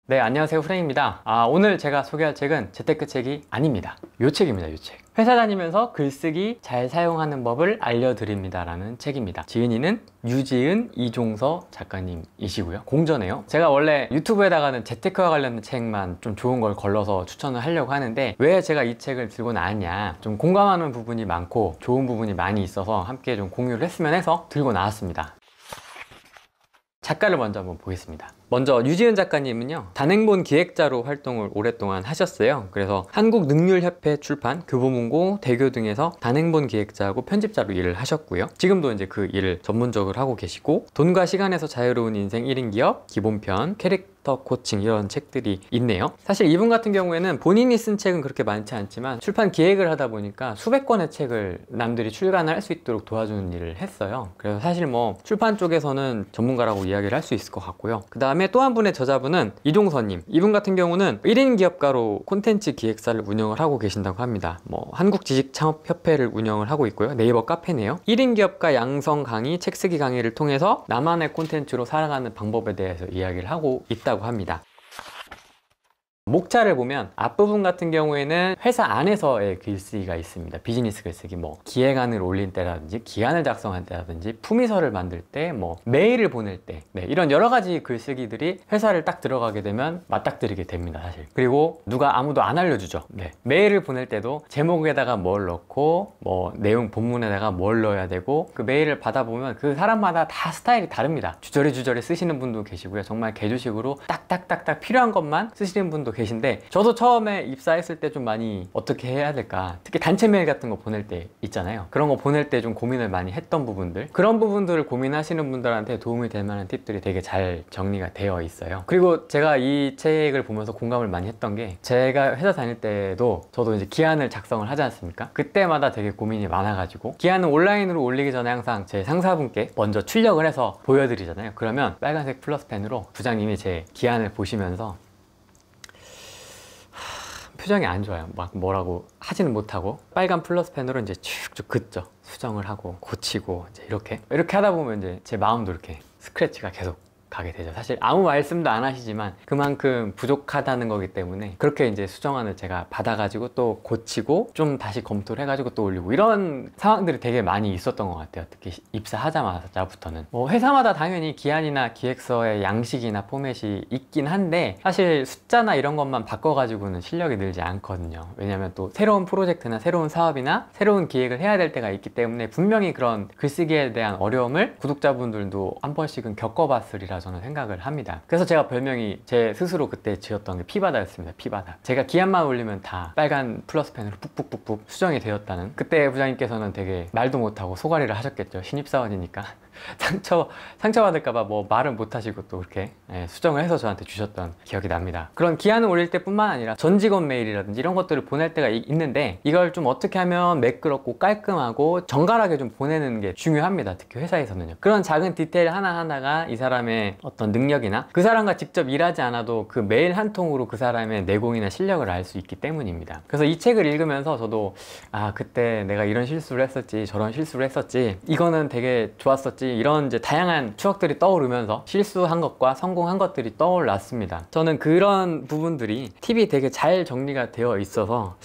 네, 안녕하세요. 프랭입니다. 오늘 제가 소개할 책은 재테크 책이 아닙니다. 요 책입니다, 요 책. 회사 다니면서 글쓰기 잘 사용하는 법을 알려드립니다 라는 책입니다. 지은이는 유지은 이종서 작가님이시고요. 공저네요. 제가 원래 유튜브에다가는 재테크와 관련된 책만 좀 좋은 걸 걸러서 추천을 하려고 하는데, 왜 제가 이 책을 들고 나왔냐, 좀 공감하는 부분이 많고 좋은 부분이 많이 있어서 함께 좀 공유를 했으면 해서 들고 나왔습니다. 작가를 먼저 한번 보겠습니다. 먼저 유지은 작가님은요, 단행본 기획자로 활동을 오랫동안 하셨어요. 그래서 한국능률협회 출판, 교보문고, 대교 등에서 단행본 기획자하고 편집자로 일을 하셨고요. 지금도 이제 그 일을 전문적으로 하고 계시고, 돈과 시간에서 자유로운 인생 1인 기업, 기본편, 캐릭터 코칭, 이런 책들이 있네요. 사실 이분 같은 경우에는 본인이 쓴 책은 그렇게 많지 않지만 출판 기획을 하다 보니까 수백 권의 책을 남들이 출간을 할 수 있도록 도와주는 일을 했어요. 그래서 사실 뭐 출판 쪽에서는 전문가라고 이야기를 할 수 있을 것 같고요. 그 다음에 또 한 분의 저자분은 이종서님. 이분 같은 경우는 1인 기업가로 콘텐츠 기획사를 운영을 하고 계신다고 합니다. 뭐 한국지식창업협회를 운영을 하고 있고요. 네이버 카페네요. 1인 기업가 양성 강의, 책쓰기 강의를 통해서 나만의 콘텐츠로 살아가는 방법에 대해서 이야기를 하고 있다고 합니다. 목차를 보면 앞부분 같은 경우에는 회사 안에서의 글쓰기가 있습니다. 비즈니스 글쓰기, 뭐 기획안을 올린 때라든지 기안을 작성할 때라든지 품위서를 만들 때, 뭐 메일을 보낼 때, 이런 여러 가지 글쓰기들이 회사를 딱 들어가게 되면 맞닥뜨리게 됩니다, 사실. 그리고 누가 아무도 안 알려주죠. 메일을 보낼 때도 제목에다가 뭘 넣고, 뭐 내용 본문에다가 뭘 넣어야 되고, 그 메일을 받아보면 그 사람마다 다 스타일이 다릅니다. 주저리 쓰시는 분도 계시고요. 정말 개주식으로 딱딱딱딱 필요한 것만 쓰시는 분도 계신데, 저도 처음에 입사했을 때 좀 많이 어떻게 해야 될까, 특히 단체 메일 같은 거 보낼 때 있잖아요. 그런 거 보낼 때 좀 고민을 많이 했던 부분들, 그런 부분들을 고민하시는 분들한테 도움이 될 만한 팁들이 되게 잘 정리가 되어 있어요. 그리고 제가 이 책을 보면서 공감을 많이 했던 게, 제가 회사 다닐 때도 저도 이제 기안을 작성을 하지 않습니까? 그때마다 되게 고민이 많아가지고, 기안은 온라인으로 올리기 전에 항상 제 상사분께 먼저 출력을 해서 보여드리잖아요. 그러면 빨간색 플러스펜으로 부장님이 제 기안을 보시면서 표정이 안 좋아요. 막 뭐라고 하지는 못하고 빨간 플러스펜으로 이제 쭉쭉 긋죠. 수정을 하고 고치고, 이제 이렇게 하다 보면 이제 제 마음도 이렇게 스크래치가 계속 가게 되죠. 사실 아무 말씀도 안 하시지만 그만큼 부족하다는 거기 때문에 그렇게 이제 수정안을 제가 받아가지고 또 고치고 좀 다시 검토를 해가지고 또 올리고, 이런 상황들이 되게 많이 있었던 것 같아요. 특히 입사하자마자부터는. 뭐 회사마다 당연히 기안이나 기획서의 양식이나 포맷이 있긴 한데, 사실 숫자나 이런 것만 바꿔가지고는 실력이 늘지 않거든요. 왜냐면 또 새로운 프로젝트나 새로운 사업이나 새로운 기획을 해야 될 때가 있기 때문에 분명히 그런 글쓰기에 대한 어려움을 구독자분들도 한 번씩은 겪어봤으리라 저는 생각을 합니다. 그래서 제가 별명이 제 스스로 그때 지었던 게 피바다였습니다. 피바다. 제가 기안만 올리면 다 빨간 플러스펜으로 푹푹푹푹 수정이 되었다는, 그때 부장님께서는 되게 말도 못하고 소가리를 하셨겠죠. 신입사원이니까 상처받을까봐 뭐 말은 못하시고 또 이렇게 수정을 해서 저한테 주셨던 기억이 납니다. 그런 기안을 올릴 때 뿐만 아니라 전 직원 메일이라든지 이런 것들을 보낼 때가 있는데, 이걸 좀 어떻게 하면 매끄럽고 깔끔하고 정갈하게 좀 보내는 게 중요합니다. 특히 회사에서는요. 그런 작은 디테일 하나하나가 이 사람의 어떤 능력이나 그 사람과 직접 일하지 않아도 그 메일 한 통으로 그 사람의 내공이나 실력을 알 수 있기 때문입니다. 그래서 이 책을 읽으면서 저도 그때 내가 이런 실수를 했었지, 저런 실수를 했었지, 이거는 되게 좋았었지, 이런 이제 다양한 추억들이 떠오르면서 실수한 것과 성공한 것들이 떠올랐습니다. 저는 그런 부분들이 팁이 되게 잘 정리가 되어 있어서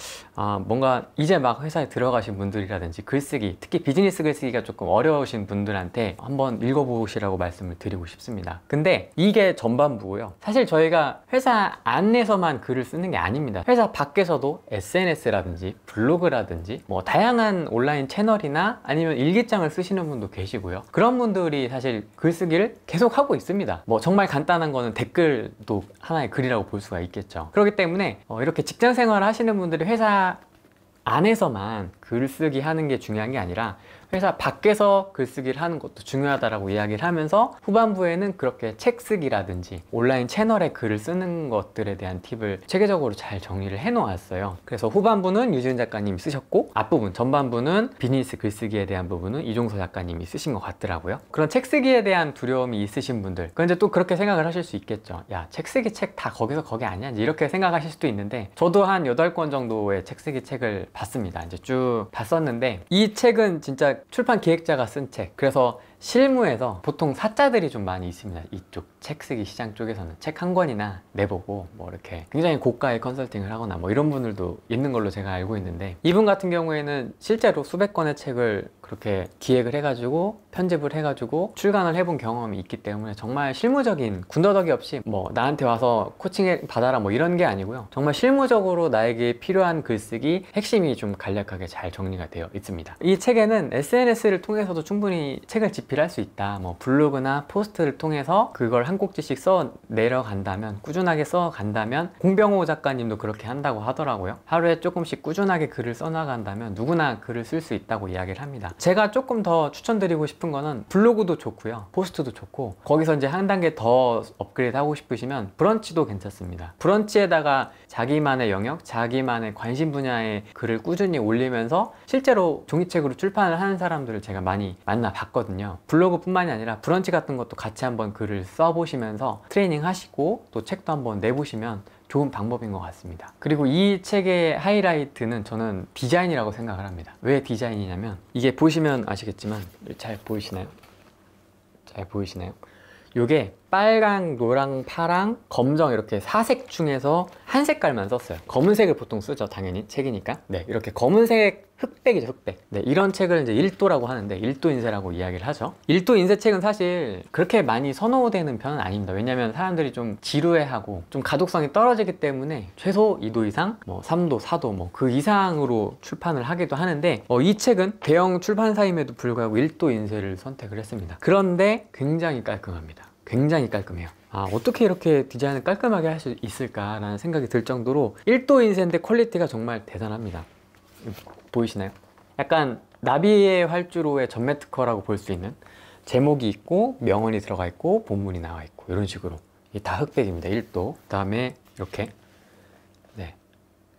뭔가 이제 막 회사에 들어가신 분들이라든지 글쓰기, 특히 비즈니스 글쓰기가 조금 어려우신 분들한테 한번 읽어보시라고 말씀을 드리고 싶습니다. 근데 이게 전반부고요. 사실 저희가 회사 안에서만 글을 쓰는 게 아닙니다. 회사 밖에서도 SNS라든지 블로그라든지 뭐 다양한 온라인 채널이나 아니면 일기장을 쓰시는 분도 계시고요. 그런 분들이 사실 글쓰기를 계속 하고 있습니다. 뭐 정말 간단한 거는 댓글도 하나의 글이라고 볼 수가 있겠죠. 그렇기 때문에 이렇게 직장 생활을 하시는 분들이 회사 안에서만 글쓰기 하는 게 중요한 게 아니라 회사 밖에서 글쓰기를 하는 것도 중요하다라고 이야기를 하면서, 후반부에는 그렇게 책 쓰기라든지 온라인 채널에 글을 쓰는 것들에 대한 팁을 체계적으로 잘 정리를 해 놓았어요. 그래서 후반부는 유지은 작가님이 쓰셨고, 앞부분, 전반부는 비즈니스 글쓰기에 대한 부분은 이종서 작가님이 쓰신 것 같더라고요. 그런 책 쓰기에 대한 두려움이 있으신 분들, 그런데 또 그렇게 생각을 하실 수 있겠죠. 야, 책 쓰기 책 다 거기서 거기 아니야? 이렇게 생각하실 수도 있는데, 저도 한 8권 정도의 책 쓰기 책을 봤습니다. 이제 쭉 봤었는데, 이 책은 진짜 출판 기획자가 쓴 책, 그래서 실무에서 보통 사자들이 좀 많이 있습니다. 이쪽 책 쓰기 시장 쪽에서는 책 한 권이나 내보고 뭐 이렇게 굉장히 고가의 컨설팅을 하거나 뭐 이런 분들도 있는 걸로 제가 알고 있는데, 이분 같은 경우에는 실제로 수백 권의 책을 그렇게 기획을 해가지고 편집을 해가지고 출간을 해본 경험이 있기 때문에 정말 실무적인, 군더더기 없이 뭐 나한테 와서 코칭 받아라 뭐 이런 게 아니고요, 정말 실무적으로 나에게 필요한 글쓰기 핵심이 좀 간략하게 잘 정리가 되어 있습니다. 이 책에는 SNS를 통해서도 충분히 책을 집필할 수 있다, 뭐 블로그나 포스트를 통해서 그걸 한 꼭지씩 써 내려간다면, 꾸준하게 써 간다면, 공병호 작가님도 그렇게 한다고 하더라고요. 하루에 조금씩 꾸준하게 글을 써나간다면 누구나 글을 쓸 수 있다고 이야기를 합니다. 제가 조금 더 추천드리고 싶은 거는 블로그도 좋고요, 포스트도 좋고, 거기서 이제 한 단계 더 업그레이드 하고 싶으시면 브런치도 괜찮습니다. 브런치에다가 자기만의 영역, 자기만의 관심 분야의 글을 꾸준히 올리면서 실제로 종이책으로 출판을 하는 사람들을 제가 많이 만나봤거든요. 블로그뿐만이 아니라 브런치 같은 것도 같이 한번 글을 써보시면서 트레이닝 하시고 또 책도 한번 내보시면 좋은 방법인 것 같습니다. 그리고 이 책의 하이라이트는 저는 디자인이라고 생각을 합니다. 왜 디자인이냐면, 이게 보시면 아시겠지만, 잘 보이시나요? 잘 보이시나요? 요게 빨강, 노랑, 파랑, 검정 이렇게 4색 중에서 한 색깔만 썼어요. 검은색을 보통 쓰죠, 당연히 책이니까. 네, 이렇게 검은색 흑백이죠, 흑백. 네, 이런 책을 이제 1도라고 하는데, 1도 인쇄라고 이야기를 하죠. 1도 인쇄 책은 사실 그렇게 많이 선호되는 편은 아닙니다. 왜냐면 사람들이 좀 지루해하고 좀 가독성이 떨어지기 때문에 최소 2도 이상, 뭐 3도, 4도 뭐 그 이상으로 출판을 하기도 하는데, 이 책은 대형 출판사임에도 불구하고 1도 인쇄를 선택을 했습니다. 그런데 굉장히 깔끔합니다. 굉장히 깔끔해요. 아, 어떻게 이렇게 디자인을 깔끔하게 할 수 있을까라는 생각이 들 정도로 1도 인쇄인데 퀄리티가 정말 대단합니다. 보이시나요? 약간 나비의 활주로의 전매 특허라고 볼 수 있는, 제목이 있고 명언이 들어가 있고 본문이 나와 있고 이런 식으로, 이게 다 흑백입니다. 1도. 그 다음에 이렇게, 네,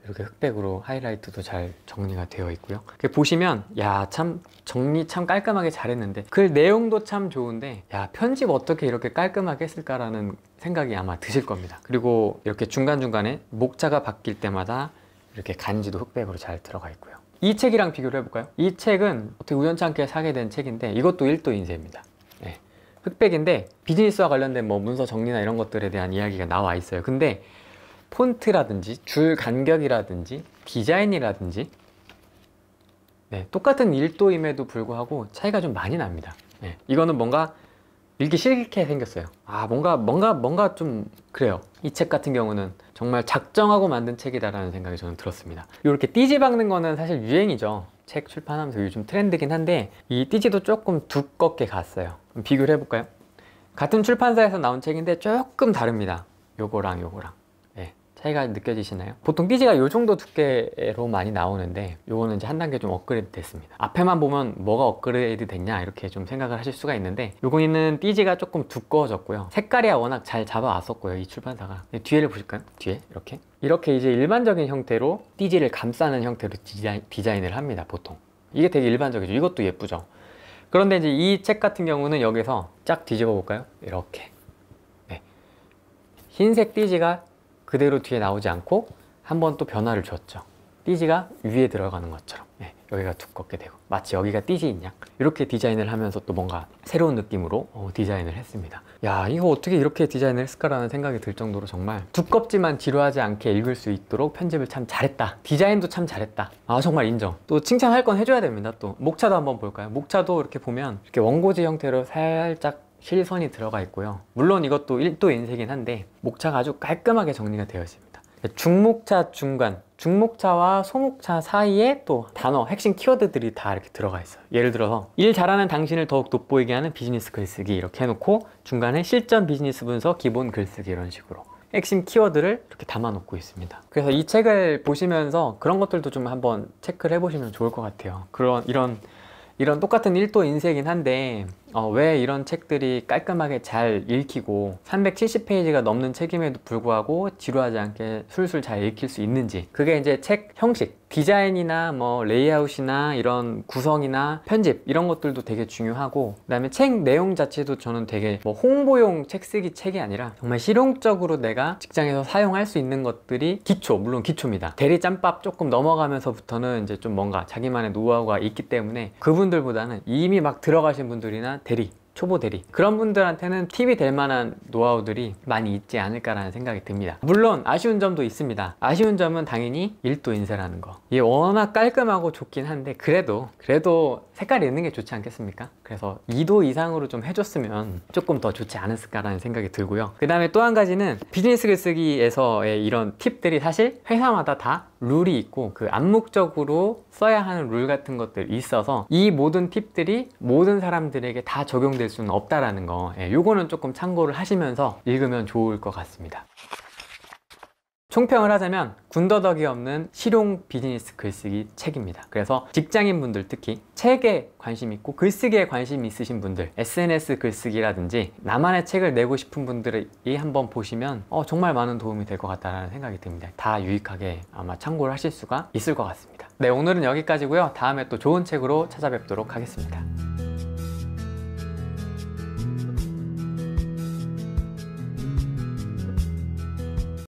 이렇게 흑백으로 하이라이트도 잘 정리가 되어 있고요. 보시면 야, 참 정리 참 깔끔하게 잘했는데, 글 내용도 참 좋은데, 야, 편집 어떻게 이렇게 깔끔하게 했을까라는 생각이 아마 드실 겁니다. 그리고 이렇게 중간중간에 목차가 바뀔 때마다 이렇게 간지도 흑백으로 잘 들어가 있고요. 이 책이랑 비교를 해볼까요? 이 책은 어떻게 우연치 않게 사게 된 책인데, 이것도 1도 인쇄입니다. 네, 흑백인데 비즈니스와 관련된 뭐 문서 정리나 이런 것들에 대한 이야기가 나와 있어요. 근데 폰트라든지 줄 간격이라든지 디자인이라든지, 네, 똑같은 1도임에도 불구하고 차이가 좀 많이 납니다. 네, 이거는 뭔가 읽기 싫게 생겼어요. 아, 뭔가 좀 그래요. 이 책 같은 경우는 정말 작정하고 만든 책이다라는 생각이 저는 들었습니다. 이렇게 띠지 박는 거는 사실 유행이죠. 책 출판하면서 요즘 트렌드긴 한데, 이 띠지도 조금 두껍게 갔어요. 비교를 해볼까요? 같은 출판사에서 나온 책인데 조금 다릅니다. 요거랑 요거랑. 차이가 느껴지시나요? 보통 띠지가 이 정도 두께로 많이 나오는데, 요거는 이제 한 단계 좀 업그레이드 됐습니다. 앞에만 보면 뭐가 업그레이드 됐냐 이렇게 좀 생각을 하실 수가 있는데, 요거는 띠지가 조금 두꺼워졌고요. 색깔이야 워낙 잘 잡아왔었고요, 이 출판사가. 뒤에를 보실까요? 뒤에 이렇게 이제 일반적인 형태로 띠지를 감싸는 형태로 디자인을 합니다, 보통. 이게 되게 일반적이죠. 이것도 예쁘죠. 그런데 이제 이 책 같은 경우는 여기서 쫙 뒤집어 볼까요? 이렇게, 네, 흰색 띠지가 그대로 뒤에 나오지 않고 한 번 또 변화를 줬죠. 띠지가 위에 들어가는 것처럼, 네, 여기가 두껍게 되고, 마치 여기가 띠지인 양, 이렇게 디자인을 하면서 또 뭔가 새로운 느낌으로 디자인을 했습니다. 야, 이거 어떻게 이렇게 디자인을 했을까라는 생각이 들 정도로 정말 두껍지만 지루하지 않게 읽을 수 있도록 편집을 참 잘했다, 디자인도 참 잘했다. 아, 정말 인정. 또 칭찬할 건 해줘야 됩니다. 또 목차도 한번 볼까요? 목차도 이렇게 보면 이렇게 원고지 형태로 살짝 실선이 들어가 있고요. 물론 이것도 1도 인쇄긴 한데 목차가 아주 깔끔하게 정리가 되어 있습니다. 중목차 중간, 중목차와 소목차 사이에 또 단어, 핵심 키워드들이 다 이렇게 들어가 있어요. 예를 들어서 일 잘하는 당신을 더욱 돋보이게 하는 비즈니스 글쓰기 이렇게 해놓고, 중간에 실전 비즈니스 분석, 기본 글쓰기 이런 식으로 핵심 키워드를 이렇게 담아 놓고 있습니다. 그래서 이 책을 보시면서 그런 것들도 좀 한번 체크를 해보시면 좋을 것 같아요. 이런 똑같은 1도 인쇄이긴 한데 왜 이런 책들이 깔끔하게 잘 읽히고 370페이지가 넘는 책임에도 불구하고 지루하지 않게 술술 잘 읽힐 수 있는지, 그게 이제 책 형식, 디자인이나 뭐 레이아웃이나 이런 구성이나 편집 이런 것들도 되게 중요하고, 그 다음에 책 내용 자체도 저는 되게 뭐 홍보용 책 쓰기 책이 아니라 정말 실용적으로 내가 직장에서 사용할 수 있는 것들이 물론 기초입니다. 대리 짬밥 조금 넘어가면서부터는 이제 좀 뭔가 자기만의 노하우가 있기 때문에 그분들보다는 이미 막 들어가신 분들이나 대리, 초보 대리, 그런 분들한테는 팁이 될 만한 노하우들이 많이 있지 않을까라는 생각이 듭니다. 물론 아쉬운 점도 있습니다. 아쉬운 점은 당연히 1도 인쇄라는 거. 이게 워낙 깔끔하고 좋긴 한데 그래도 색깔이 있는 게 좋지 않겠습니까? 그래서 2도 이상으로 좀 해줬으면 조금 더 좋지 않았을까라는 생각이 들고요. 그 다음에 또 한 가지는 비즈니스 글쓰기에서의 이런 팁들이 사실 회사마다 다 룰이 있고 그 암묵적으로 써야 하는 룰 같은 것들이 있어서 이 모든 팁들이 모든 사람들에게 다 적용될 수는 없다라는 거, 요거는 조금 참고를 하시면서 읽으면 좋을 것 같습니다. 총평을 하자면 군더더기 없는 실용 비즈니스 글쓰기 책입니다. 그래서 직장인분들 특히 책에 관심 있고 글쓰기에 관심 있으신 분들, SNS 글쓰기라든지 나만의 책을 내고 싶은 분들이 한번 보시면 정말 많은 도움이 될 것 같다는 생각이 듭니다. 다 유익하게 아마 참고를 하실 수가 있을 것 같습니다. 네, 오늘은 여기까지고요. 다음에 또 좋은 책으로 찾아뵙도록 하겠습니다.